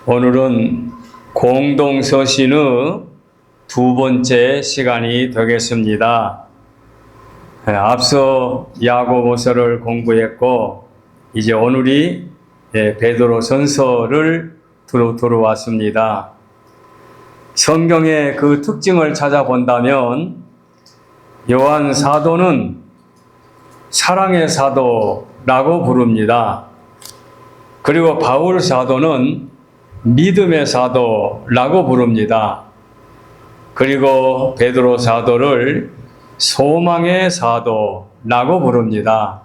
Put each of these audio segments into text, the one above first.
오늘은 공동서신의 두 번째 시간이 되겠습니다. 앞서 야고보서를 공부했고 이제 오늘이 베드로 전서를 들어왔습니다. 성경의 그 특징을 찾아본다면 요한 사도는 사랑의 사도라고 부릅니다. 그리고 바울 사도는 믿음의 사도라고 부릅니다. 그리고 베드로 사도를 소망의 사도라고 부릅니다.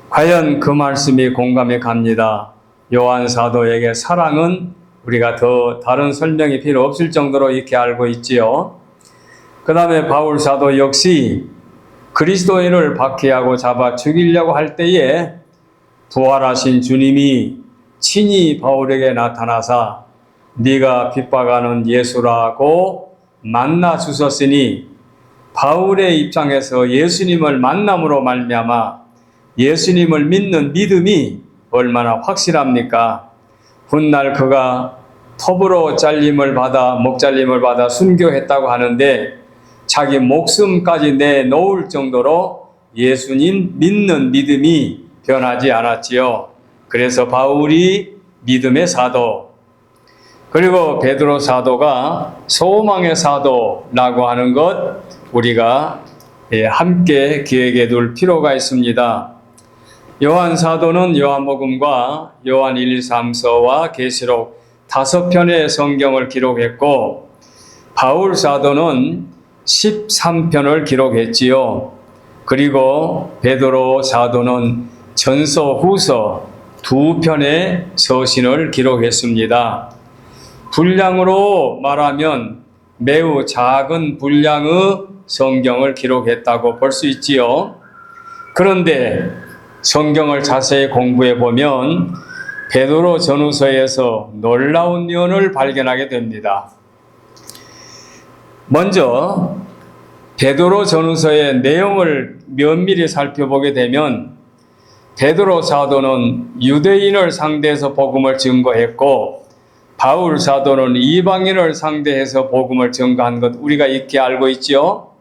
과연 그 말씀이 공감이 갑니다. 요한 사도에게 사랑은 우리가 더 다른 설명이 필요 없을 정도로 이렇게 알고 있지요. 그 다음에 바울 사도 역시 그리스도인을 박해하고 잡아 죽이려고 할 때에 부활하신 주님이 친히 바울에게 나타나사 네가 핍박하는 예수라고 만나 주셨으니 바울의 입장에서 예수님을 만남으로 말미암아 예수님을 믿는 믿음이 얼마나 확실합니까? 훗날 그가 톱으로 목 잘림을 받아 순교했다고 하는데 자기 목숨까지 내놓을 정도로 예수님 믿는 믿음이 변하지 않았지요. 그래서 바울이 믿음의 사도, 그리고 베드로 사도가 소망의 사도라고 하는 것 우리가 함께 기억해 둘 필요가 있습니다. 요한 사도는 요한복음과 요한 1, 2, 3서와 계시록 5편의 성경을 기록했고 바울 사도는 13편을 기록했지요. 그리고 베드로 사도는 전서, 후서 2편의 서신을 기록했습니다. 분량으로 말하면 매우 작은 분량의 성경을 기록했다고 볼 수 있지요. 그런데 성경을 자세히 공부해 보면 베드로 전후서에서 놀라운 면을 발견하게 됩니다. 먼저 베드로 전후서의 내용을 면밀히 살펴보게 되면 베드로 사도는 유대인을 상대해서 복음을 증거했고 바울 사도는 이방인을 상대해서 복음을 증거한 것 우리가 익히 알고 있죠.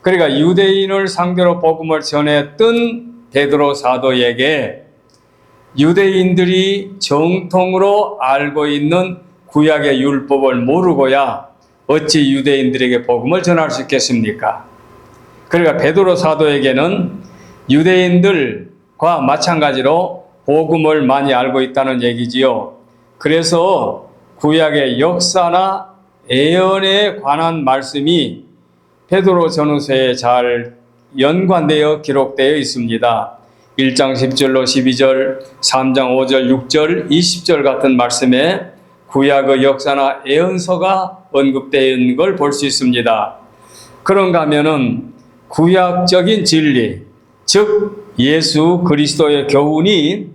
그러니까 유대인을 상대로 복음을 전했던 베드로 사도에게 유대인들이 정통으로 알고 있는 구약의 율법을 모르고야 어찌 유대인들에게 복음을 전할 수 있겠습니까? 그러니까 베드로 사도에게는 유대인들과 마찬가지로 복음을 많이 알고 있다는 얘기지요. 그래서 구약의 역사나 예언에 관한 말씀이 베드로 전후서에 잘 연관되어 기록되어 있습니다. 1장 10절로 12절, 3장 5절, 6절, 20절 같은 말씀에 구약의 역사나 예언서가 언급되어 있는 걸 볼 수 있습니다. 그런가 하면은 구약적인 진리, 즉 예수 그리스도의 교훈이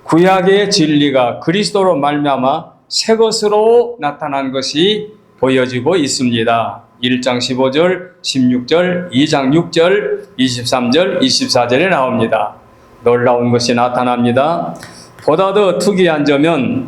구약의 진리가 그리스도로 말미암아 새 것으로 나타난 것이 보여지고 있습니다. 1장 15절, 16절, 2장 6절, 23절, 24절에 나옵니다. 놀라운 것이 나타납니다. 보다 더 특이한 점은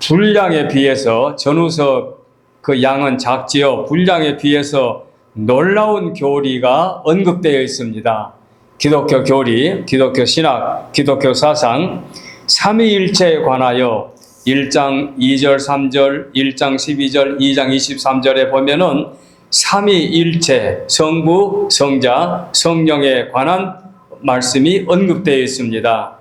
분량에 비해서 전후서 그 양은 작지요. 분량에 비해서 놀라운 교리가 언급되어 있습니다. 기독교 교리, 기독교 신학, 기독교 사상, 삼위일체에 관하여 1장 2절, 3절, 1장 12절, 2장 23절에 보면은 삼위일체, 성부, 성자, 성령에 관한 말씀이 언급되어 있습니다.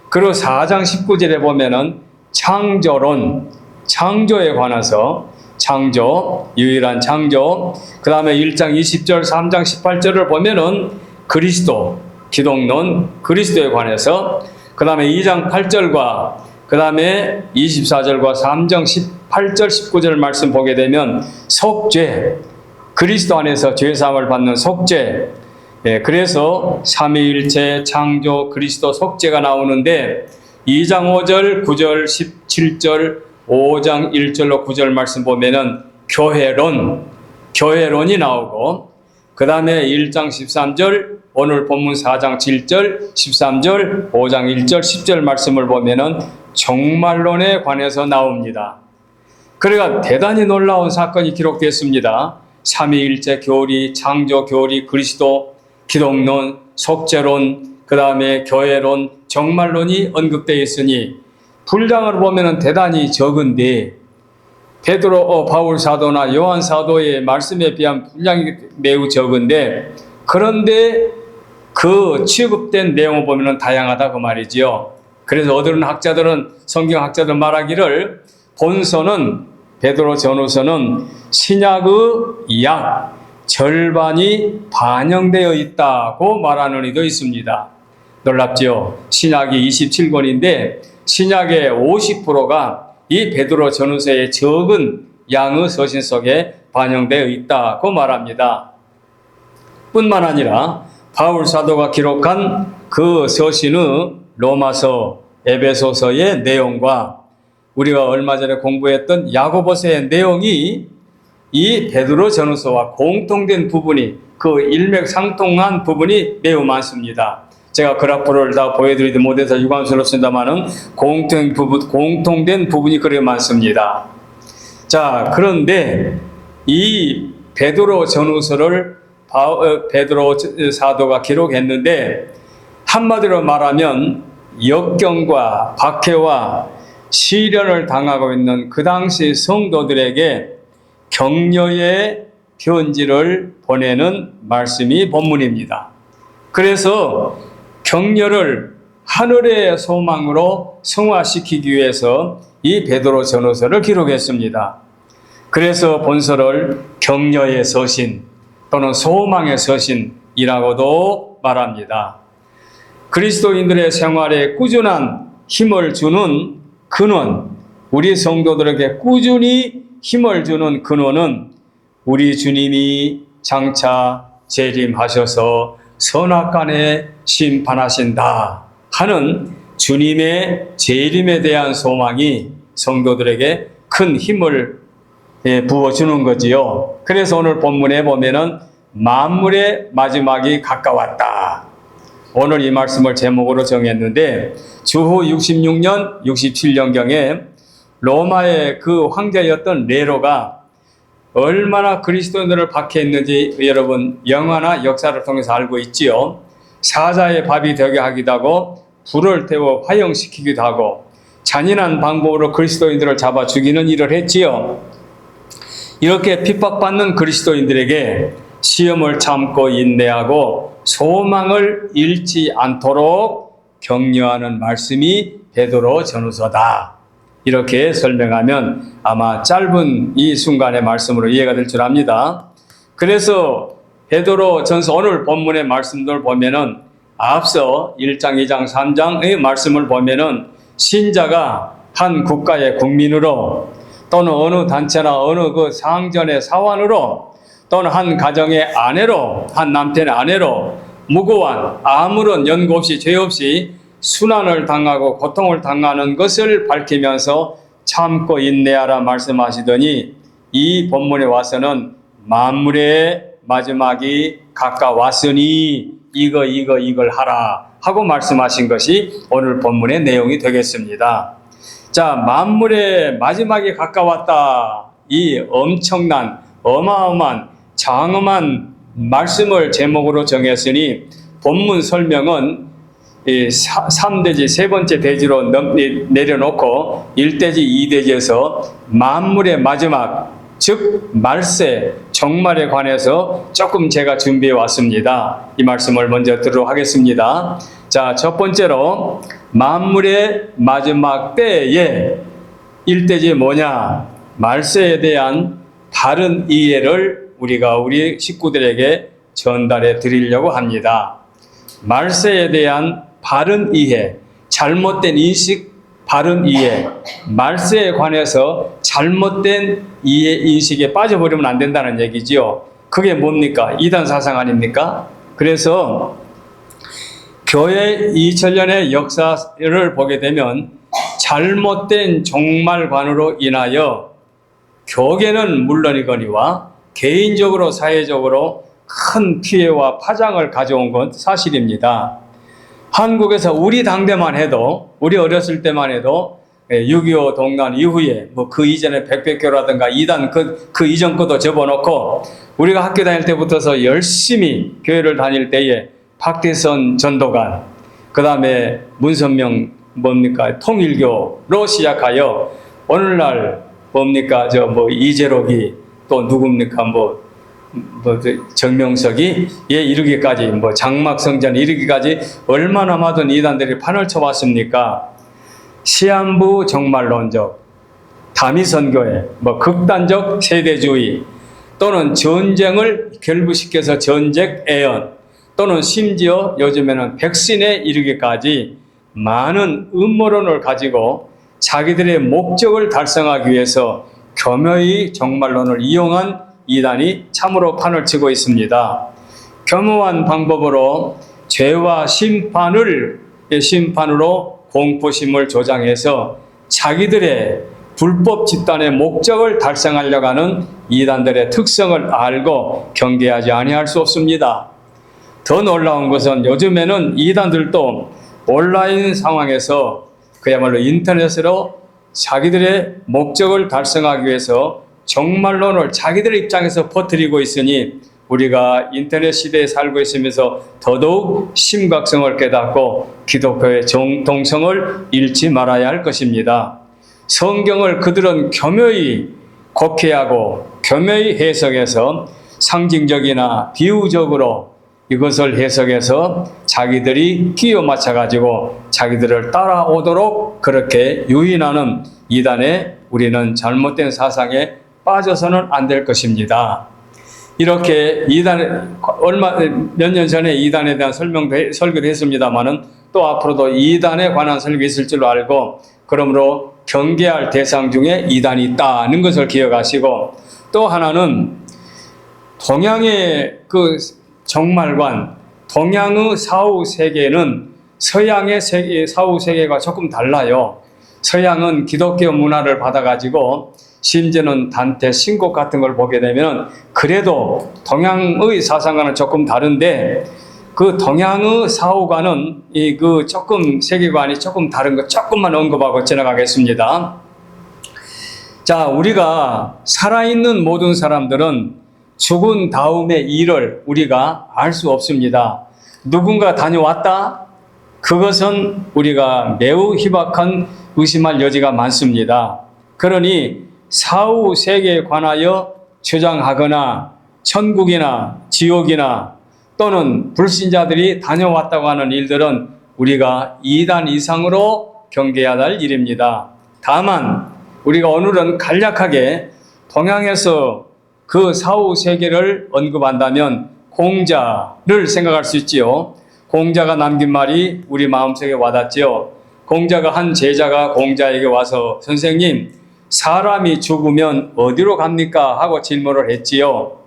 그리고 4장 19절에 보면은 창조론, 창조에 관해서 창조, 유일한 창조, 그 다음에 1장 20절, 3장 18절을 보면은 그리스도, 기독론, 그리스도에 관해서, 그 다음에 2장 8절과 그 다음에 24절과 3장 18절, 19절 말씀 보게 되면 속죄, 그리스도 안에서 죄사함을 받는 속죄, 그래서 삼위일체, 창조, 그리스도, 속죄가 나오는데 2장 5절, 9절, 17절, 5장 1절로 9절 말씀 보면은 교회론이 나오고 그 다음에 1장 13절, 오늘 본문 4장 7절, 13절, 5장 1절, 10절 말씀을 보면은 종말론에 관해서 나옵니다. 그러니까 대단히 놀라운 사건이 기록됐습니다. 삼위일체 교리, 창조 교리, 그리스도, 기독론, 속죄론, 그 다음에 교회론, 종말론이 언급되어 있으니 분량을 보면 대단히 적은데 베드로, 바울 사도나 요한 사도의 말씀에 비하면 분량이 매우 적은데 그런데 그 취급된 내용을 보면 다양하다 그 말이지요. 그래서 어떤 학자들은 성경학자들 말하기를 본서는 베드로 전후서는 신약의 약 절반이 반영되어 있다고 말하는 이도 있습니다. 놀랍죠? 신약이 27권인데 신약의 50%가 이 베드로 전후서의 적은 양의 서신 속에 반영되어 있다고 말합니다. 뿐만 아니라 바울 사도가 기록한 그 서신의 로마서, 에베소서의 내용과 우리가 얼마 전에 공부했던 야고보서의 내용이 이 베드로 전후서와 공통된 부분이 그 일맥상통한 부분이 매우 많습니다. 제가 그래프를 다 보여드리지 못해서 유감스럽습니다만은 공통된 부분이 그렇게 많습니다. 자, 그런데 이 베드로 전후서를 베드로 사도가 기록했는데 한마디로 말하면 역경과 박해와 시련을 당하고 있는 그 당시 성도들에게 격려의 편지를 보내는 말씀이 본문입니다. 그래서 격려를 하늘의 소망으로 성화시키기 위해서 이 베드로 전후서를 기록했습니다. 그래서 본서를 격려의 서신 또는 소망의 서신이라고도 말합니다. 그리스도인들의 생활에 꾸준한 힘을 주는 근원, 우리 성도들에게 꾸준히 힘을 주는 근원은 우리 주님이 장차 재림하셔서 선악간에 심판하신다 하는 주님의 재림에 대한 소망이 성도들에게 큰 힘을 부어주는 거지요. 그래서 오늘 본문에 보면은 만물의 마지막이 가까웠다. 오늘 이 말씀을 제목으로 정했는데 주후 66년, 67년경에 로마의 그 황제였던 네로가 얼마나 그리스도인들을 박해했는지 여러분 영화나 역사를 통해서 알고 있지요. 사자의 밥이 되게 하기도 하고 불을 태워 화형시키기도 하고 잔인한 방법으로 그리스도인들을 잡아 죽이는 일을 했지요. 이렇게 핍박받는 그리스도인들에게 시험을 참고 인내하고 소망을 잃지 않도록 격려하는 말씀이 베드로 전후서다. 이렇게 설명하면 아마 짧은 이 순간의 말씀으로 이해가 될 줄 압니다. 그래서 베드로 전서 오늘 본문의 말씀들 보면은 앞서 1장, 2장, 3장의 말씀을 보면은 신자가 한 국가의 국민으로 또는 어느 단체나 어느 그 상전의 사원으로 또는 한 가정의 아내로, 한 남편의 아내로 무고한 아무런 연고 없이 죄 없이 순환을 당하고 고통을 당하는 것을 밝히면서 참고 인내하라 말씀하시더니 이 본문에 와서는 만물의 마지막이 가까웠으니 이걸 하라 하고 말씀하신 것이 오늘 본문의 내용이 되겠습니다. 자, 만물의 마지막이 가까웠다. 이 엄청난 어마어마한 장엄한 말씀을 제목으로 정했으니 본문 설명은 3대지 세 번째 대지로 내려놓고 1대지 2대지에서 만물의 마지막 즉 말세 종말에 관해서 조금 제가 준비해 왔습니다. 이 말씀을 먼저 들도록 하겠습니다. 자, 첫 번째로 만물의 마지막 때에 1대지 뭐냐? 말세에 대한 바른 이해를 우리가 우리 식구들에게 전달해 드리려고 합니다. 말세에 대한 바른 이해, 잘못된 인식, 바른 이해, 말세에 관해서 잘못된 이해, 인식에 빠져버리면 안 된다는 얘기지요. 그게 뭡니까? 이단 사상 아닙니까? 그래서 교회 2000년의 역사를 보게 되면 잘못된 종말관으로 인하여 교계는 물론이거니와 개인적으로 사회적으로 큰 피해와 파장을 가져온 건 사실입니다. 한국에서 우리 당대만 해도, 우리 어렸을 때만 해도 6.25 동란 이후에 뭐 그 이전에 백백교라든가 이단 그 이전 것도 접어놓고 우리가 학교 다닐 때부터서 열심히 교회를 다닐 때에 박대선 전도관, 그 다음에 문선명 통일교로 시작하여 오늘날 이재록이 또 누굽니까 정명석이 이르기까지 장막성전 이르기까지 얼마나 많은 이단들이 판을 쳐왔습니까? 시한부 정말론적, 다미선교회, 극단적 세대주의, 또는 전쟁을 결부시켜서 전쟁 애연, 또는 심지어 요즘에는 백신에 이르기까지 많은 음모론을 가지고 자기들의 목적을 달성하기 위해서 교묘히 정말론을 이용한 이단이 참으로 판을 치고 있습니다. 교묘한 방법으로 죄와 심판으로 공포심을 조장해서 자기들의 불법 집단의 목적을 달성하려고 하는 이단들의 특성을 알고 경계하지 아니할 수 없습니다. 더 놀라운 것은 요즘에는 이단들도 온라인 상황에서 그야말로 인터넷으로 자기들의 목적을 달성하기 위해서 정말론을 자기들의 입장에서 퍼뜨리고 있으니 우리가 인터넷 시대에 살고 있으면서 더더욱 심각성을 깨닫고 기독교의 정통성을 잃지 말아야 할 것입니다. 성경을 그들은 교묘히 곡해하고 교묘히 해석해서 상징적이나 비유적으로 이것을 해석해서 자기들이 끼워 맞춰가지고 자기들을 따라오도록 그렇게 유인하는 이단의 우리는 잘못된 사상에 빠져서는 안 될 것입니다. 이렇게 몇 년 전에 이단에 대한 설교를 했습니다만은 또 앞으로도 이단에 관한 설교 있을 줄로 알고 그러므로 경계할 대상 중에 이단이 있다는 것을 기억하시고 또 하나는 동양의 정말관, 동양의 사후 세계는 서양의 사후 세계가 조금 달라요. 서양은 기독교 문화를 받아가지고 심지어는 단테 신곡 같은 걸 보게 되면 그래도 동양의 사상과는 조금 다른데 그 동양의 사후관은 조금 세계관이 조금 다른 거 조금만 언급하고 지나가겠습니다. 자, 우리가 살아있는 모든 사람들은 죽은 다음의 일을 우리가 알 수 없습니다. 누군가 다녀왔다? 그것은 우리가 매우 희박한 의심할 여지가 많습니다. 그러니 사후 세계에 관하여 주장하거나 천국이나 지옥이나 또는 불신자들이 다녀왔다고 하는 일들은 우리가 이단 이상으로 경계해야 할 일입니다. 다만 우리가 오늘은 간략하게 동양에서 그 사후 세계를 언급한다면 공자를 생각할 수 있지요. 공자가 남긴 말이 우리 마음속에 와닿지요. 공자가 한 제자가 공자에게 와서 선생님, 사람이 죽으면 어디로 갑니까? 하고 질문을 했지요.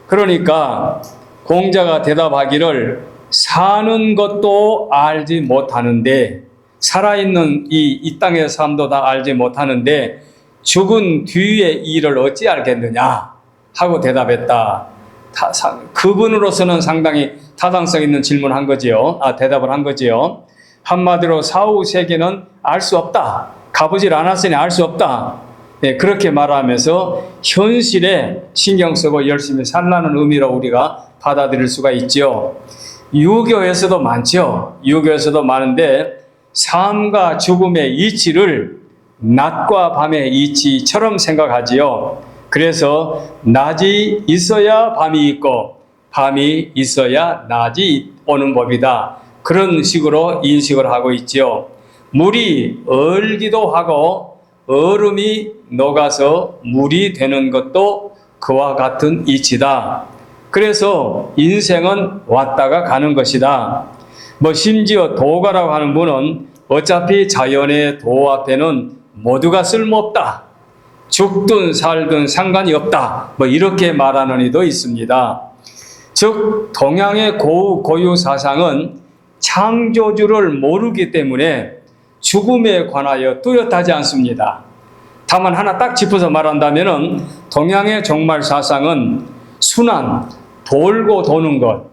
그러니까 공자가 대답하기를 사는 것도 알지 못하는데 살아있는 이 땅의 삶도 다 알지 못하는데 죽은 뒤의 일을 어찌 알겠느냐 하고 대답했다. 그분으로서는 상당히 타당성 있는 질문한 거지요. 대답을 한 거지요. 한마디로 사후 세계는 알 수 없다. 가보질 않았으니 알 수 없다. 네, 그렇게 말하면서 현실에 신경 쓰고 열심히 살라는 의미로 우리가 받아들일 수가 있죠. 유교에서도 많죠. 유교에서도 많은데 삶과 죽음의 이치를 낮과 밤의 이치처럼 생각하지요. 그래서 낮이 있어야 밤이 있고 밤이 있어야 낮이 오는 법이다. 그런 식으로 인식을 하고 있지요. 물이 얼기도 하고 얼음이 녹아서 물이 되는 것도 그와 같은 이치다. 그래서 인생은 왔다가 가는 것이다. 심지어 도가라고 하는 분은 어차피 자연의 도 앞에는 모두가 쓸모없다. 죽든 살든 상관이 없다. 이렇게 말하는 이도 있습니다. 즉 동양의 고유 사상은 창조주를 모르기 때문에 죽음에 관하여 뚜렷하지 않습니다. 다만 하나 딱 짚어서 말한다면 동양의 정말 사상은 순환, 돌고 도는 것.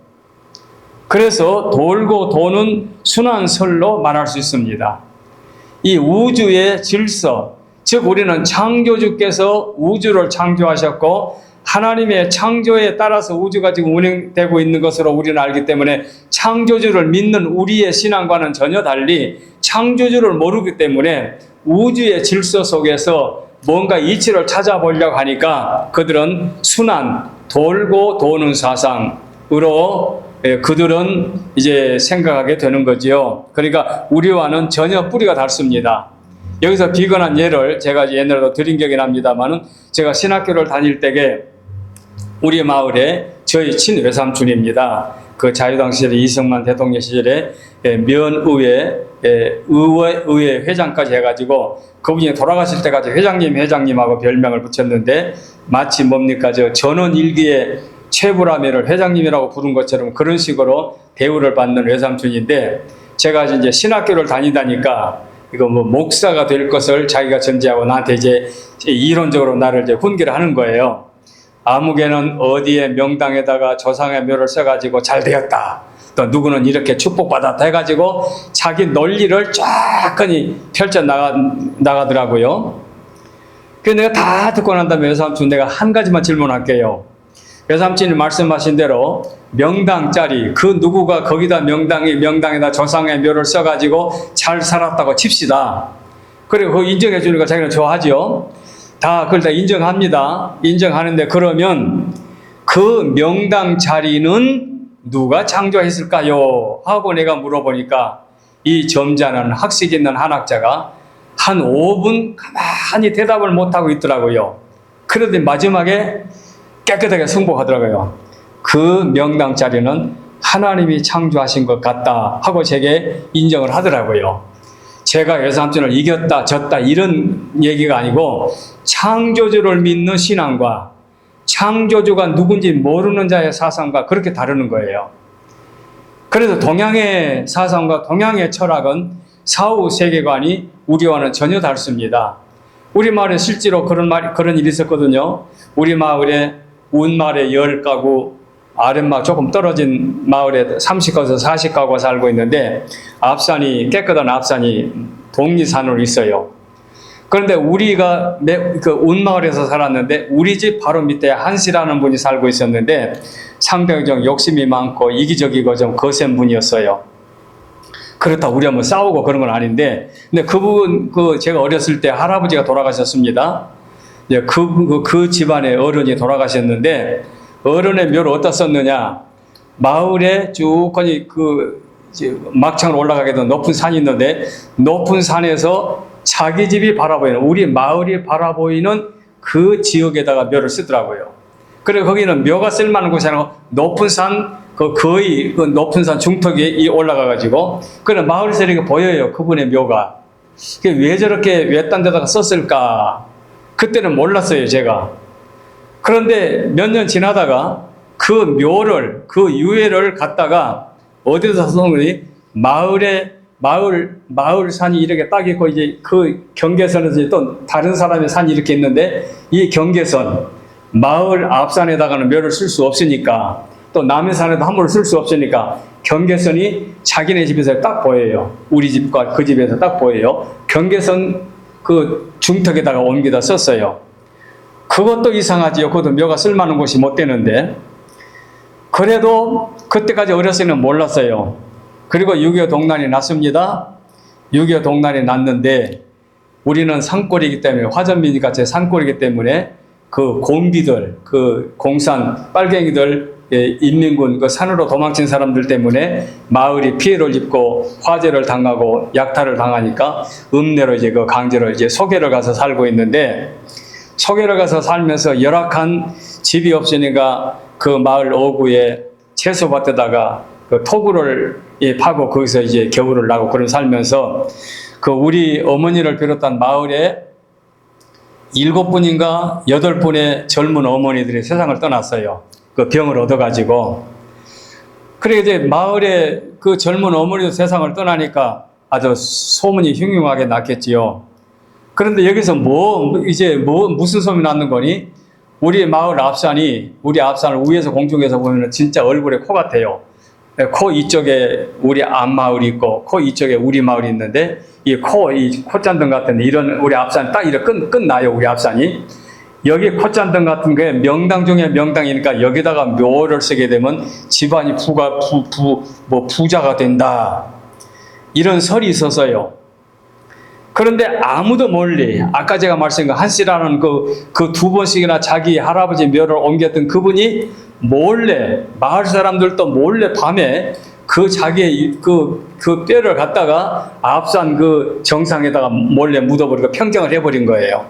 그래서 돌고 도는 순환설로 말할 수 있습니다. 이 우주의 질서, 즉 우리는 창조주께서 우주를 창조하셨고 하나님의 창조에 따라서 우주가 지금 운행되고 있는 것으로 우리는 알기 때문에 창조주를 믿는 우리의 신앙과는 전혀 달리 창조주를 모르기 때문에 우주의 질서 속에서 뭔가 이치를 찾아보려고 하니까 그들은 순환, 돌고 도는 사상으로 그들은 이제 생각하게 되는 거지요. 그러니까 우리와는 전혀 뿌리가 다릅니다. 여기서 비근한 예를 제가 옛날에도 드린 기억이 납니다만은 제가 신학교를 다닐 때에 우리 마을에 저희 친외삼촌입니다. 그 자유당 시절에 이승만 대통령 시절에 면의회 의회 회장까지 해가지고 그분이 돌아가실 때까지 회장님하고 별명을 붙였는데 마치 뭡니까 저 전원 일기의 최불암회를 회장님이라고 부른 것처럼 그런 식으로 대우를 받는 외삼촌인데 제가 이제 신학교를 다니다니까 이거 뭐 목사가 될 것을 자기가 전제하고 나한테 이제 이론적으로 나를 이제 훈계를 하는 거예요. 아무개는 어디에 명당에다가 조상의 묘를 써가지고 잘 되었다. 또 누구는 이렇게 축복받았다 해가지고 자기 논리를 쫙하니 펼쳐 나가더라고요. 그래서 내가 다 듣고 난 다음에 외삼촌 내가 한 가지만 질문할게요. 외삼촌이 말씀하신 대로 명당짜리 그 누구가 거기다 명당에다 조상의 묘를 써가지고 잘 살았다고 칩시다. 그리고 그거 인정해 주니까 자기는 좋아하죠. 다 그걸 다 인정합니다. 인정하는데 그러면 그 명당 자리는 누가 창조했을까요? 하고 내가 물어보니까 이 점잖은 학식 있는 한학자가 한 5분 가만히 대답을 못하고 있더라고요. 그런데 마지막에 깨끗하게 승복하더라고요. 그 명당 자리는 하나님이 창조하신 것 같다 하고 제게 인정을 하더라고요. 제가 외삼촌을 이겼다 졌다 이런 얘기가 아니고 창조주를 믿는 신앙과 창조주가 누군지 모르는 자의 사상과 그렇게 다르는 거예요. 그래서 동양의 사상과 동양의 철학은 사후 세계관이 우리와는 전혀 다릅니다. 우리 마을에 실제로 그런 일이 있었거든요. 우리 마을에 운마을에 10가구, 아랫마을 조금 떨어진 마을에 30가구, 40가구가 살고 있는데 깨끗한 앞산이 독리산으로 있어요. 그런데 우리가 그 운마을에서 살았는데 우리 집 바로 밑에 한씨라는 분이 살고 있었는데 상당히 좀 욕심이 많고 이기적이고 좀 거센 분이었어요. 그렇다고 우리가 뭐 싸우고 그런 건 아닌데 근데 그분 제가 어렸을 때 할아버지가 돌아가셨습니다. 그 집안의 어른이 돌아가셨는데 어른의 묘를 어디다 썼느냐 마을에 쭉 막창으로 올라가게 된 높은 산이 있는데 높은 산에서 자기 집이 바라보이는 우리 마을이 바라보이는 그 지역에다가 묘를 쓰더라고요. 그리고 거기는 묘가 쓸만한 곳이 아니고 높은 산 거의 그 높은 산 중턱에 올라가가지고 그래 마을에서 이렇게 보여요. 그분의 묘가 왜 저렇게 딴 데다가 썼을까 그때는 몰랐어요 제가. 그런데 몇 년 지나다가 그 묘를 그 유해를 갖다가 어디서 써놓은 거니 마을 산이 이렇게 딱 있고 이제 그 경계선에서 또 다른 사람의 산이 이렇게 있는데 이 경계선 마을 앞산에다가는 묘를 쓸 수 없으니까 또 남의 산에도 함부로 쓸 수 없으니까 경계선이 자기네 집에서 딱 보여요. 우리 집과 그 집에서 딱 보여요. 경계선 그 중턱에다가 옮기다 썼어요. 그것도 이상하지요. 그것도 묘가 쓸만한 곳이 못 되는데 그래도 그때까지 어렸을 때는 몰랐어요. 그리고 6.25 동란이 났습니다. 6.25 동란이 났는데 우리는 산골이기 때문에 화전민이 같이 산골이기 때문에 그 곰비들, 그 공산 빨갱이들 인민군 그 산으로 도망친 사람들 때문에 마을이 피해를 입고 화재를 당하고 약탈을 당하니까 읍내로 이제 그 강제로 이제 소개를 가서 살고 있는데 소개를 가서 살면서 열악한 집이 없으니까 그 마을 어구에 채소밭에다가 그 토구를 파고 거기서 이제 겨울을 나고 그런 살면서 그 우리 어머니를 비롯한 마을에 7분인가 8분의 젊은 어머니들이 세상을 떠났어요. 그 병을 얻어가지고. 그래 이제 마을에 그 젊은 어머니도 세상을 떠나니까 아주 소문이 흉흉하게 났겠지요. 그런데 여기서 무슨 소문이 났는 거니? 우리 마을 앞산을 위에서 공중에서 보면 진짜 얼굴에 코 같아요. 코 이쪽에 우리 앞마을이 있고 코 이쪽에 우리 마을이 있는데 이 콧잔등 같은 이런 우리 앞산 딱 이렇게 끝나요. 우리 앞산이 여기 콧잔등 같은 게 명당 중에 명당이니까 여기다가 묘를 쓰게 되면 집안이 부자가 된다 이런 설이 있어서요. 그런데 아무도 몰리 아까 제가 말씀드린 한씨라는 그 두 번씩이나 자기 할아버지 묘를 옮겼던 그분이 몰래 마을 사람들도 몰래 밤에 그 자기의 그 뼈를 갖다가 앞산 그 정상에다가 몰래 묻어버리고 평정을 해버린 거예요.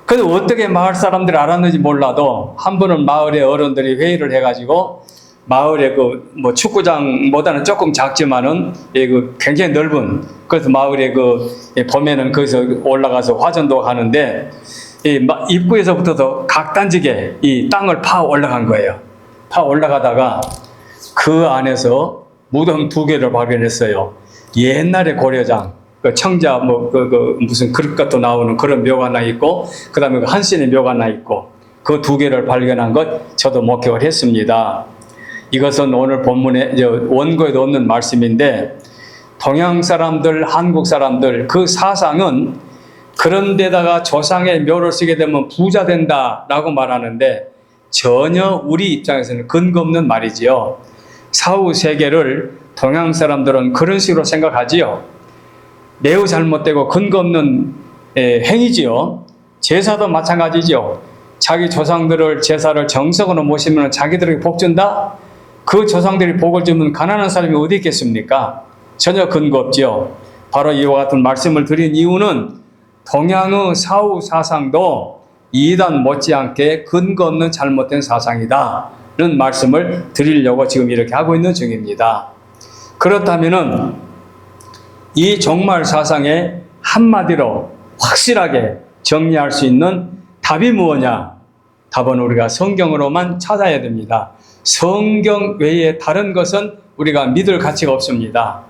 그래서 어떻게 마을 사람들이 알았는지 몰라도 한 번은 마을의 어른들이 회의를 해가지고 마을의 뭐 축구장보다는 조금 작지만은 굉장히 넓은 그래서 마을의 봄에는 거기서 올라가서 화전도 하는데 입구에서부터도 각단지게 이 땅을 파 올라간 거예요. 파 올라가다가 그 안에서 무덤 2개를 발견했어요. 옛날의 고려장, 청자 무슨 그릇 같도 나오는 그런 묘가 하나 있고, 그 다음에 한신의 묘가 하나 있고, 그 2개를 발견한 것 저도 목격을 했습니다. 이것은 오늘 본문에 원고에도 없는 말씀인데, 동양 사람들, 한국 사람들 그 사상은 그런 데다가 조상의 묘를 쓰게 되면 부자 된다라고 말하는데 전혀 우리 입장에서는 근거 없는 말이지요. 사후 세계를 동양 사람들은 그런 식으로 생각하지요. 매우 잘못되고 근거 없는 행위지요. 제사도 마찬가지죠. 자기 조상들을 제사를 정석으로 모시면 자기들에게 복 준다? 그 조상들이 복을 주면 가난한 사람이 어디 있겠습니까? 전혀 근거 없죠. 바로 이와 같은 말씀을 드린 이유는 동양의 사후 사상도 이단 못지않게 근거 없는 잘못된 사상이다 는 말씀을 드리려고 지금 이렇게 하고 있는 중입니다. 그렇다면은 이 종말 사상에 한마디로 확실하게 정리할 수 있는 답이 무엇냐? 답은 우리가 성경으로만 찾아야 됩니다. 성경 외에 다른 것은 우리가 믿을 가치가 없습니다.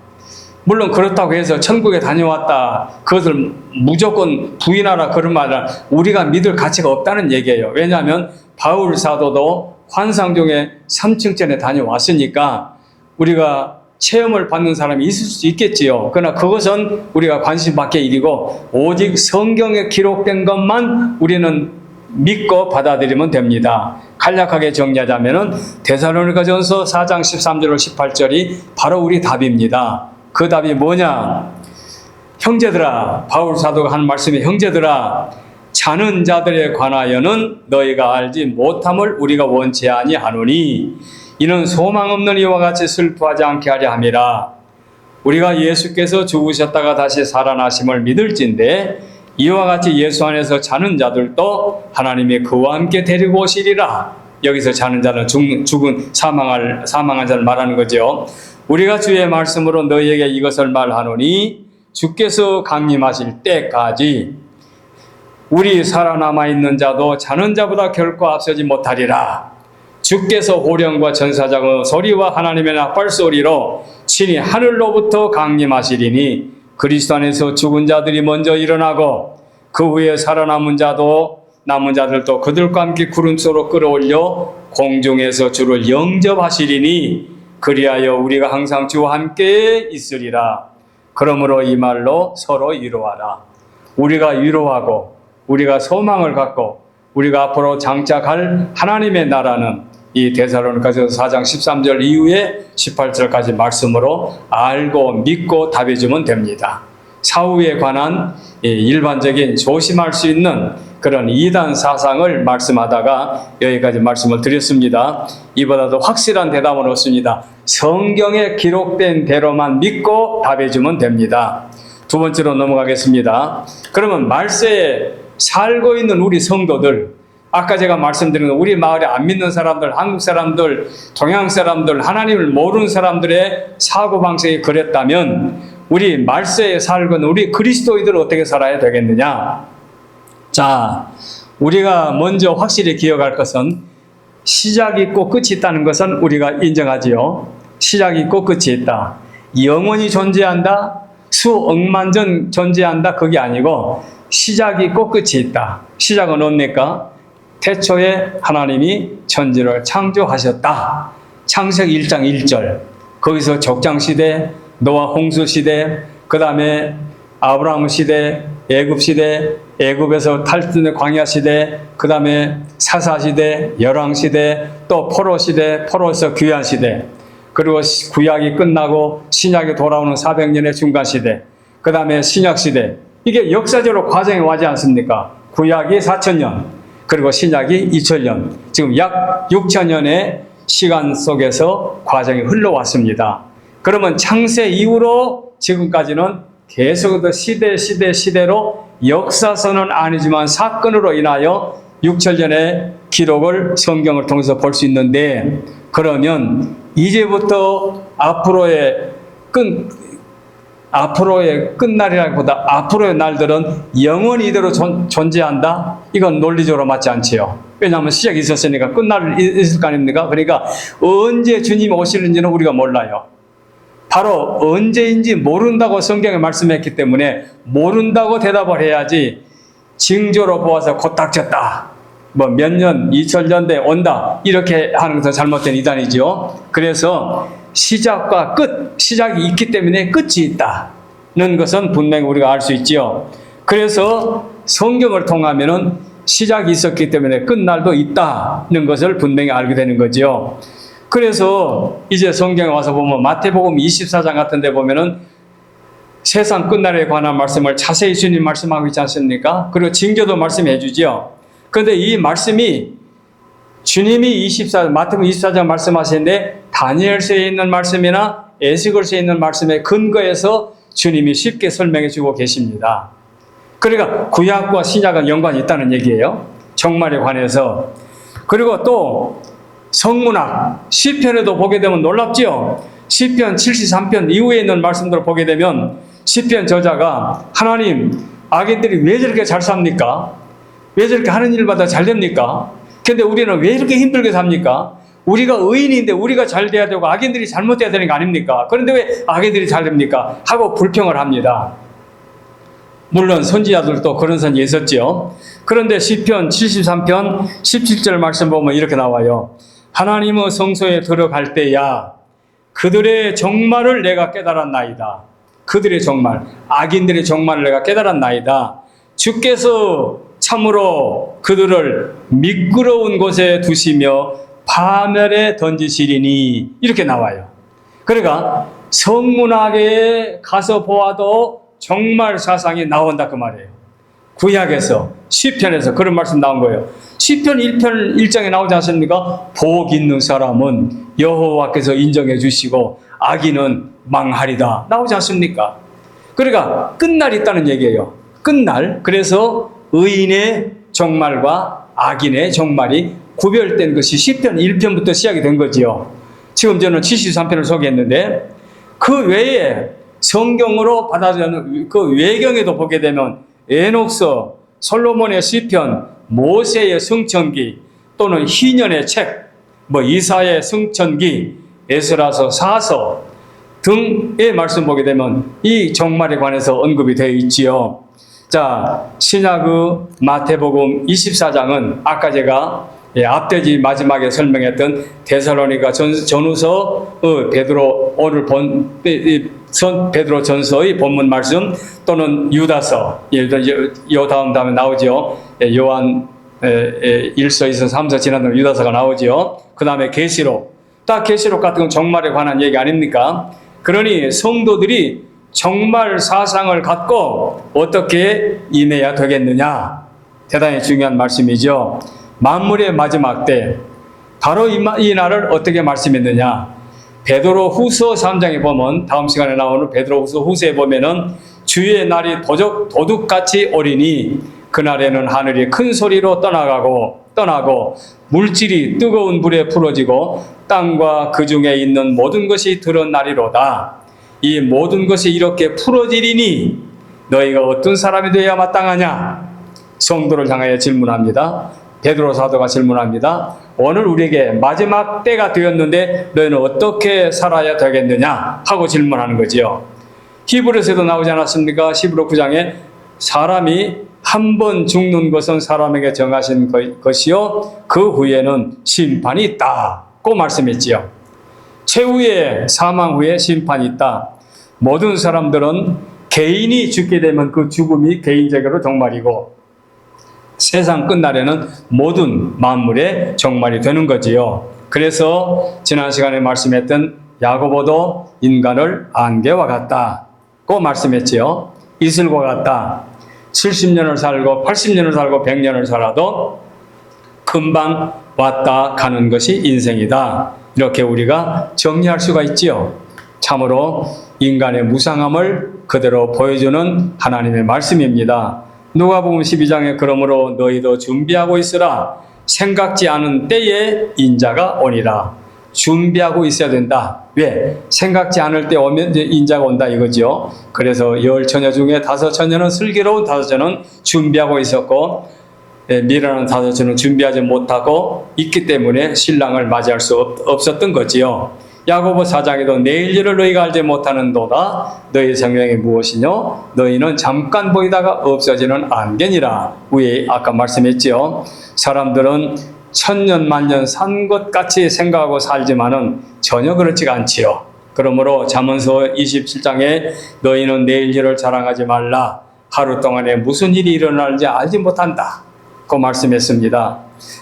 물론 그렇다고 해서 천국에 다녀왔다 그것을 무조건 부인하라 그런 말은 우리가 믿을 가치가 없다는 얘기예요. 왜냐하면 바울 사도도 환상 중에 3층전에 다녀왔으니까 우리가 체험을 받는 사람이 있을 수 있겠지요. 그러나 그것은 우리가 관심 밖의 일이고 오직 성경에 기록된 것만 우리는 믿고 받아들이면 됩니다. 간략하게 정리하자면 데살로니가전서 4장 13절 18절이 바로 우리 답입니다. 그 답이 뭐냐? 형제들아, 바울 사도가 하는 말씀이 형제들아, 자는 자들에 관하여는 너희가 알지 못함을 우리가 원치 아니하노니 이는 소망 없는 이와 같이 슬퍼하지 않게 하려 함이라. 우리가 예수께서 죽으셨다가 다시 살아나심을 믿을진데 이와 같이 예수 안에서 자는 자들도 하나님이 그와 함께 데리고 오시리라. 여기서 자는 자는 죽은 사망한 자를 말하는 거죠. 우리가 주의 말씀으로 너희에게 이것을 말하노니 주께서 강림하실 때까지 우리 살아남아 있는 자도 자는 자보다 결코 앞서지 못하리라. 주께서 호령과 전사장의 소리와 하나님의 나팔 소리로 친히 하늘로부터 강림하시리니 그리스도 안에서 죽은 자들이 먼저 일어나고 그 후에 살아남은 남은 자들도 그들과 함께 구름 속으로 끌어올려 공중에서 주를 영접하시리니 그리하여 우리가 항상 주와 함께 있으리라. 그러므로 이 말로 서로 위로하라. 우리가 위로하고 우리가 소망을 갖고 우리가 앞으로 장착할 하나님의 나라는 이 데살로니가전서 4장 13절 이후에 18절까지 말씀으로 알고 믿고 답해주면 됩니다. 사후에 관한 일반적인 조심할 수 있는 그런 이단 사상을 말씀하다가 여기까지 말씀을 드렸습니다. 이보다도 확실한 대답은 없습니다. 성경에 기록된 대로만 믿고 답해주면 됩니다. 두 번째로 넘어가겠습니다. 그러면 말세에 살고 있는 우리 성도들, 아까 제가 말씀드린 우리 마을에 안 믿는 사람들, 한국 사람들, 동양 사람들, 하나님을 모르는 사람들의 사고방식이 그랬다면 우리 말세에 살건 우리 그리스도인들은 어떻게 살아야 되겠느냐? 자, 우리가 먼저 확실히 기억할 것은 시작이 있고 끝이 있다는 것은 우리가 인정하지요. 시작이 있고 끝이 있다. 영원히 존재한다. 수억만 전 존재한다. 그게 아니고 시작이 있고 끝이 있다. 시작은 뭡니까? 태초에 하나님이 천지를 창조하셨다. 창세기 1장 1절 거기서 족장시대, 노아 홍수시대, 그 다음에 아브라함 시대, 애굽시대, 애굽에서 탈출의 광야시대, 그 다음에 사사시대, 열왕시대, 또 포로시대, 포로에서 귀환시대, 그리고 구약이 끝나고 신약이 돌아오는 400년의 중간시대, 그 다음에 신약시대. 이게 역사적으로 과정이 와지 않습니까? 구약이 4000년, 그리고 신약이 2000년. 지금 약 6000년의 시간 속에서 과정이 흘러왔습니다. 그러면 창세 이후로 지금까지는 계속 시대로 역사서는 아니지만 사건으로 인하여 6000년의 기록을 성경을 통해서 볼 수 있는데, 그러면 이제부터 앞으로의 끝날이라기보다 앞으로의 날들은 영원히 이대로 존재한다? 이건 논리적으로 맞지 않지요. 왜냐하면 시작이 있었으니까 끝날 있을 거 아닙니까? 그러니까 언제 주님이 오시는지는 우리가 몰라요. 바로 언제인지 모른다고 성경에 말씀했기 때문에 모른다고 대답을 해야지, 징조로 보아서 곧 닥쳤다, 뭐 몇 년, 2000년대 온다, 이렇게 하는 것은 잘못된 이단이죠. 그래서 시작과 끝, 시작이 있기 때문에 끝이 있다는 것은 분명히 우리가 알 수 있지요. 그래서 성경을 통하면은 시작이 있었기 때문에 끝날도 있다는 것을 분명히 알게 되는 거죠. 그래서 이제 성경에 와서 보면 마태복음 24장 같은 데 보면은 세상 끝날에 관한 말씀을 자세히 주님 말씀하고 있지 않습니까? 그리고 징조도 말씀해 주죠. 그런데 이 말씀이 주님이 마태복음 24장 말씀하시는데 다니엘서에 있는 말씀이나 에스겔서에 있는 말씀에 근거해서 주님이 쉽게 설명해 주고 계십니다. 그러니까 구약과 신약은 연관이 있다는 얘기예요. 종말에 관해서. 그리고 또 성문학, 시편에도 보게 되면 놀랍지요. 시편 73편 이후에 있는 말씀들을 보게 되면 시편 저자가 하나님, 악인들이 왜 저렇게 잘 삽니까? 왜 저렇게 하는 일마다 잘 됩니까? 근데 우리는 왜 이렇게 힘들게 삽니까? 우리가 의인인데 우리가 잘 돼야 되고 악인들이 잘못돼야 되는 거 아닙니까? 그런데 왜 악인들이 잘 됩니까? 하고 불평을 합니다. 물론 선지자들도 그런 선이 있었지요. 그런데 시편 73편 17절 말씀 보면 이렇게 나와요. 하나님의 성소에 들어갈 때야 그들의 종말을 내가 깨달았나이다. 그들의 종말, 악인들의 종말을 내가 깨달았나이다. 주께서 참으로 그들을 미끄러운 곳에 두시며 파멸에 던지시리니, 이렇게 나와요. 그러니까 성문학에 가서 보아도 종말 사상이 나온다 그 말이에요. 구약에서, 시편에서 그런 말씀 나온 거예요. 시편 1편 1장에 나오지 않습니까? 복 있는 사람은 여호와께서 인정해 주시고 악인은 망하리다, 나오지 않습니까? 그러니까 끝날 있다는 얘기예요. 끝날. 그래서 의인의 종말과 악인의 종말이 구별된 것이 시편 1편부터 시작이 된 거지요. 지금 저는 73편을 소개했는데 그 외에 성경으로 받아들이는 그 외경에도 보게 되면 에녹서, 솔로몬의 시편, 모세의 승천기, 또는 희년의 책, 이사야의 승천기, 에스라서, 사서 등의 말씀 보게 되면 이 종말에 관해서 언급이 되어 있지요. 자, 신약의 마태복음 24장은 아까 제가 앞돼지 마지막에 설명했던 데살로니가 전후서 베드로 오늘 베드로 전서의 본문 말씀, 또는 유다서, 요 다음에 나오죠. 요한 1서, 2서, 3서 지난 다음에 유다서가 나오죠. 그 다음에 계시록, 딱 계시록 같은 건 종말에 관한 얘기 아닙니까? 그러니 성도들이 종말 사상을 갖고 어떻게 임해야 되겠느냐, 대단히 중요한 말씀이죠. 만물의 마지막 때 바로 이 날을 어떻게 말씀했느냐, 베드로 후서 3장에 보면, 다음 시간에 나오는 베드로 후서에 보면은 주의 날이 도둑같이 오리니 그날에는 하늘이 큰 소리로 떠나고 물질이 뜨거운 불에 풀어지고 땅과 그 중에 있는 모든 것이 드러나리로다. 이 모든 것이 이렇게 풀어지리니 너희가 어떤 사람이 되어야 마땅하냐? 성도를 향하여 질문합니다. 베드로 사도가 질문합니다. 오늘 우리에게 마지막 때가 되었는데 너희는 어떻게 살아야 되겠느냐? 하고 질문하는 거지요. 히브리서에도 나오지 않았습니까? 히브리 9장에 사람이 한 번 죽는 것은 사람에게 정하신 것이요 그 후에는 심판이 있다고 말씀했지요. 최후의 사망 후에 심판이 있다. 모든 사람들은 개인이 죽게 되면 그 죽음이 개인적으로 종말이고 세상 끝날에는 모든 만물의 종말이 되는 거지요. 그래서 지난 시간에 말씀했던 야고보도 인간을 안개와 같다고 말씀했지요. 이슬과 같다. 70년을 살고 80년을 살고 100년을 살아도 금방 왔다 가는 것이 인생이다. 이렇게 우리가 정리할 수가 있지요. 참으로 인간의 무상함을 그대로 보여주는 하나님의 말씀입니다. 누가복음 12장에 그러므로 너희도 준비하고 있으라. 생각지 않은 때에 인자가 오니라. 준비하고 있어야 된다. 왜? 생각지 않을 때 오면 이제 인자가 온다 이거죠. 그래서 열 처녀 중에 5처녀는 슬기로운 5처녀는 준비하고 있었고 미련한 5처녀는 준비하지 못하고 있기 때문에 신랑을 맞이할 수 없었던 거지요. 야고보 4장에도 내일 일을 너희가 알지 못하는도다. 너희 생명이 무엇이뇨? 너희는 잠깐 보이다가 없어지는 안개니라. 위에 아까 말씀했지요. 사람들은 천년 만년 산 것 같이 생각하고 살지만은 전혀 그렇지가 않지요. 그러므로 잠언서 27장에 너희는 내일 일을 자랑하지 말라. 하루 동안에 무슨 일이 일어날지 알지 못한다. 그 말씀했습니다.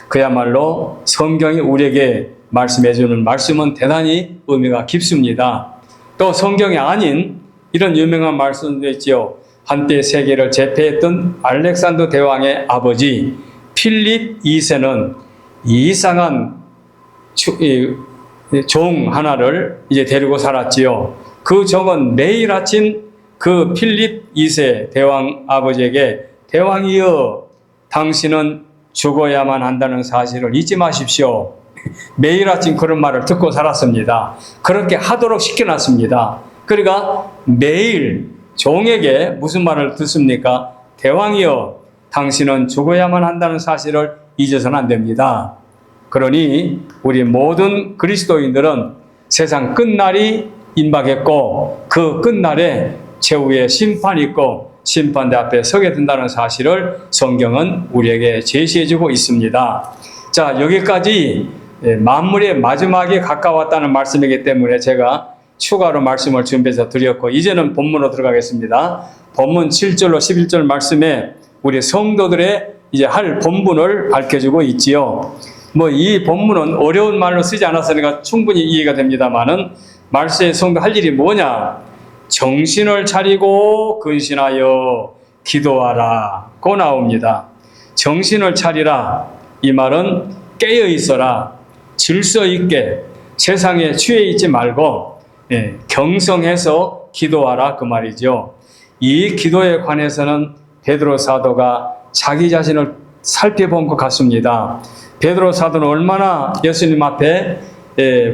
그야말로 성경이 우리에게 말씀해주는 말씀은 대단히 의미가 깊습니다. 또 성경이 아닌 이런 유명한 말씀도 있지요. 한때 세계를 제패했던 알렉산더 대왕의 아버지 필립 2세는 이상한 종 하나를 이제 데리고 살았지요. 그 종은 매일 아침 그 필립 2세 대왕 아버지에게 대왕이여 당신은 죽어야만 한다는 사실을 잊지 마십시오. 매일 아침 그런 말을 듣고 살았습니다. 그렇게 하도록 시켜놨습니다. 그러니까 매일 종에게 무슨 말을 듣습니까? 대왕이여 당신은 죽어야만 한다는 사실을 잊어서는 안 됩니다. 그러니 우리 모든 그리스도인들은 세상 끝날이 임박했고 그 끝날에 최후의 심판이 있고 심판대 앞에 서게 된다는 사실을 성경은 우리에게 제시해주고 있습니다. 자, 여기까지 만물의 마지막이 가까웠다는 말씀이기 때문에 제가 추가로 말씀을 준비해서 드렸고 이제는 본문으로 들어가겠습니다. 본문 7절로 11절 말씀에 우리 성도들의 이제 할 본분을 밝혀주고 있지요. 이 본문은 어려운 말로 쓰지 않았으니까 충분히 이해가 됩니다만은 말세의 성도 할 일이 뭐냐? 정신을 차리고 근신하여 기도하라 고 나옵니다. 정신을 차리라 이 말은 깨어 있어라 질서 있게 세상에 취해 있지 말고 경성해서 기도하라 그 말이죠. 이 기도에 관해서는 베드로 사도가 자기 자신을 살펴본 것 같습니다. 베드로 사도는 얼마나 예수님 앞에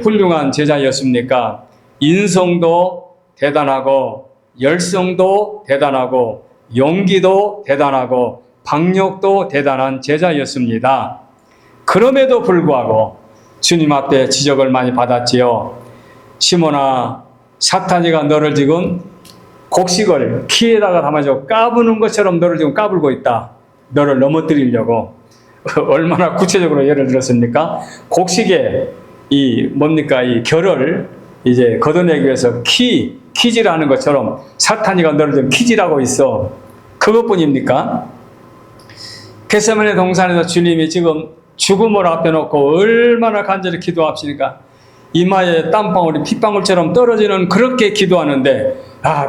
훌륭한 제자였습니까? 인성도 대단하고 열성도 대단하고 용기도 대단하고 박력도 대단한 제자였습니다. 그럼에도 불구하고 주님 앞에 지적을 많이 받았지요. 시몬아, 사탄이가 너를 지금 곡식을 키에다가 담아서 까부는 것처럼 너를 지금 까불고 있다. 너를 넘어뜨리려고. 얼마나 구체적으로 예를 들었습니까? 곡식에 이 결을 이제 걷어내기 위해서 키질하는 것처럼 사탄이가 너를 지금 키질하고 있어. 그것뿐입니까? 겟세마네 동산에서 주님이 지금 죽음을 앞에 놓고 얼마나 간절히 기도하십니까? 이마에 땀방울이 핏방울처럼 떨어지는 그렇게 기도하는데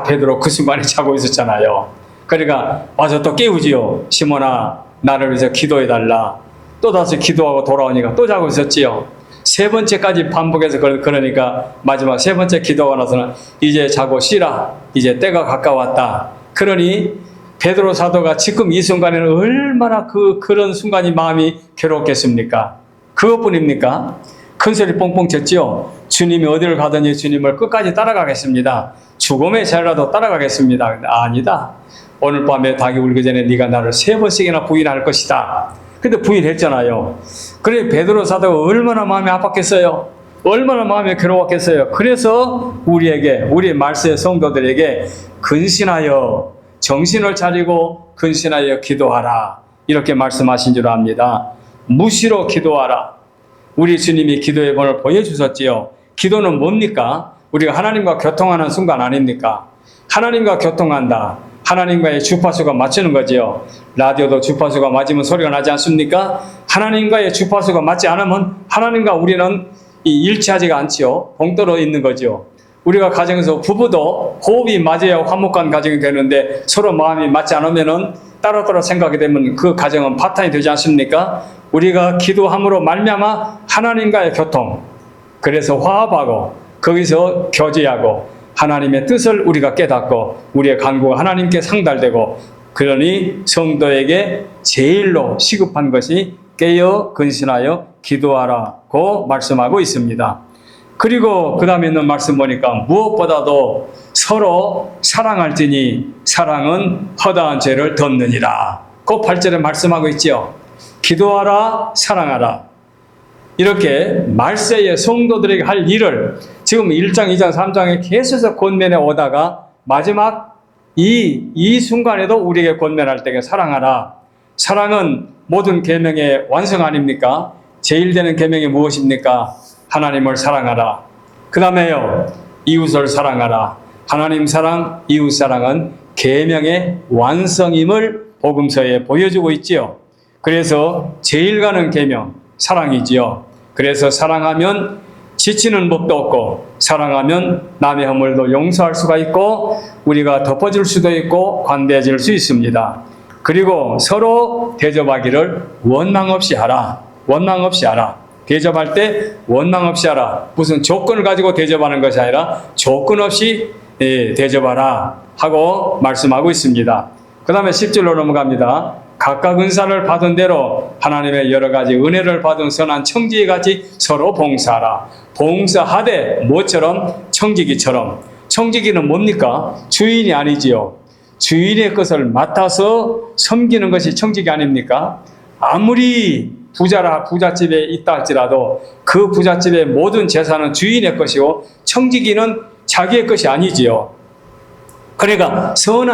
베드로 그 순간에 자고 있었잖아요. 그러니까 와서 또 깨우지요. 시몬아 나를 위해서 기도해달라. 또다시 기도하고 돌아오니까 또 자고 있었지요. 3번째까지 반복해서 그러니까 마지막 3번째 기도가 나서는 이제 자고 쉬라. 이제 때가 가까웠다. 그러니 베드로 사도가 지금 이 순간에는 얼마나 그런 순간이 마음이 괴롭겠습니까? 그것뿐입니까? 큰소리 뽕뽕 쳤지요. 주님이 어디를 가더니 주님을 끝까지 따라가겠습니다. 죽음의 자리라도 따라가겠습니다. 근데 아니다. 오늘 밤에 닭이 울기 전에 네가 나를 3번씩이나 부인할 것이다. 근데 부인했잖아요. 그래 베드로 사도가 얼마나 마음이 아팠겠어요. 얼마나 마음이 괴로웠겠어요. 그래서 우리 말세의 성도들에게 근신하여 정신을 차리고 근신하여 기도하라 이렇게 말씀하신 줄 압니다. 무시로 기도하라. 우리 주님이 기도의 본을 보여주셨지요. 기도는 뭡니까? 우리가 하나님과 교통하는 순간 아닙니까? 하나님과 교통한다. 하나님과의 주파수가 맞추는 거지요. 라디오도 주파수가 맞으면 소리가 나지 않습니까? 하나님과의 주파수가 맞지 않으면 하나님과 우리는 일치하지가 않지요. 봉떨어 있는 거죠. 우리가 가정에서 부부도 호흡이 맞아야 화목한 가정이 되는데 서로 마음이 맞지 않으면은 따로따로 생각이 되면 그 가정은 파탄이 되지 않습니까? 우리가 기도함으로 말미암아 하나님과의 교통, 그래서 화합하고 거기서 교제하고 하나님의 뜻을 우리가 깨닫고 우리의 간구가 하나님께 상달되고, 그러니 성도에게 제일로 시급한 것이 깨어 근신하여 기도하라고 말씀하고 있습니다. 그리고 그 다음에 있는 말씀 보니까 무엇보다도 서로 사랑할지니 사랑은 허다한 죄를 덮느니라. 그 8절에 말씀하고 있죠. 기도하라, 사랑하라. 이렇게 말세의 성도들에게 할 일을 지금 1장, 2장, 3장에 계속해서 권면해 오다가 마지막 이 순간에도 우리에게 권면할 때에 사랑하라. 사랑은 모든 계명의 완성 아닙니까? 제일 되는 계명이 무엇입니까? 하나님을 사랑하라. 그 다음에요, 이웃을 사랑하라. 하나님 사랑, 이웃 사랑은 계명의 완성임을 복음서에 보여주고 있지요. 그래서 제일 가는 계명, 사랑이지요. 그래서 사랑하면 지치는 법도 없고, 사랑하면 남의 허물도 용서할 수가 있고, 우리가 덮어줄 수도 있고 관대해질 수 있습니다. 그리고 서로 대접하기를 원망 없이 하라. 원망 없이 하라. 대접할 때 원망 없이 하라. 무슨 조건을 가지고 대접하는 것이 아니라 조건 없이 대접하라 하고 말씀하고 있습니다. 그 다음에 10절로 넘어갑니다. 각각 은사를 받은 대로 하나님의 여러 가지 은혜를 받은 선한 청지기 같이 서로 봉사하라. 봉사하되 뭐처럼? 청지기처럼. 청지기는 뭡니까? 주인이 아니지요. 주인의 것을 맡아서 섬기는 것이 청지기 아닙니까? 아무리 부잣집에 있다 할지라도 그 부잣집의 모든 재산은 주인의 것이고 청지기는 자기의 것이 아니지요. 그러니까 선한